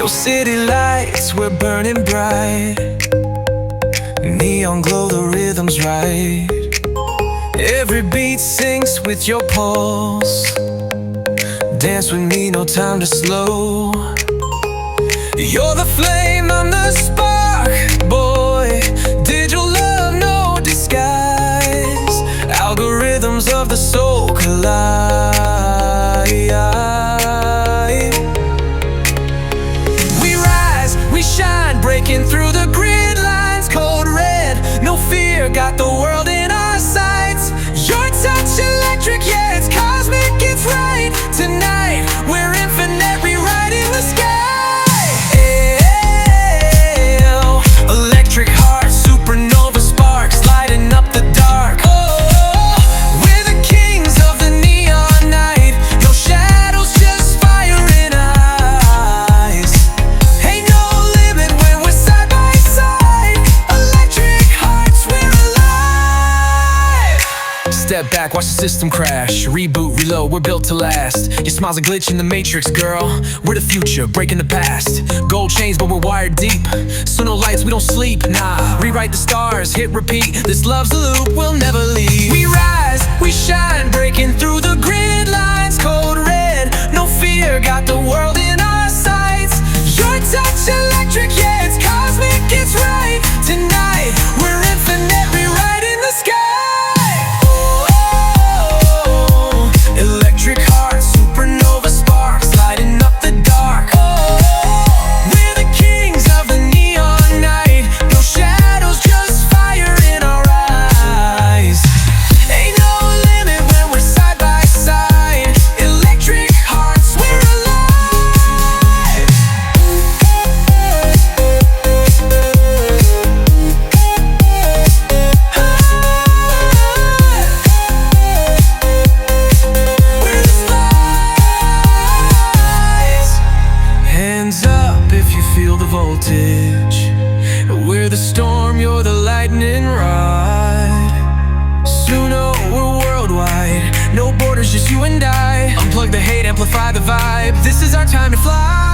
Your city lights were burning bright, neon glow, the rhythm's right. Every beat syncs with your pulse. Dance with me, no time to slow. You're the flame, I'm the spark, boy. Digital love, no disguise. Algorithms of the soul collide. We rise, we shine, breaking through the grid lines. Code red, no fear, got the world in our sights. Your touch electric, yeah, it's cosmic, it's right. Tonight, we're infinite, rewriting the sky. Electric heart, supernova sparks, lighting up the dark. We're the kings of the neon night. No shadows, just fire in eyes. Ain't no limit when we're side by side. Electric hearts, we're alive. Step back, watch the system crash. Reboot, reload, we're built to last. Your smile's a glitch in the matrix, girl. We're the future, breaking the past. Gold chains, but we're wired deep. So no lights, we don't sleep, nah. Rewrite the stars, hit repeat. This love's a loop, we'll never leave. We rise, we shine, breaking through the grid lines. Code red, no fear, got the world in our sights. Your touch electric, yeah, it's cosmic, it's right. Tonight, we're infinite, rewriting the sky. Electric heart, supernova sparks, lighting up the dark. We're the kings of the neon night. No shadows, just fire in our eyes. Ain't no limit when we're side by side. Electric hearts, we're alive. We're the flies. Hands up if you feel the voltage. We're the storm, you're the lightning rod. Soon, oh, we're worldwide. No borders, just you and I. Unplug the hate, amplify the vibe. This is our time to fly.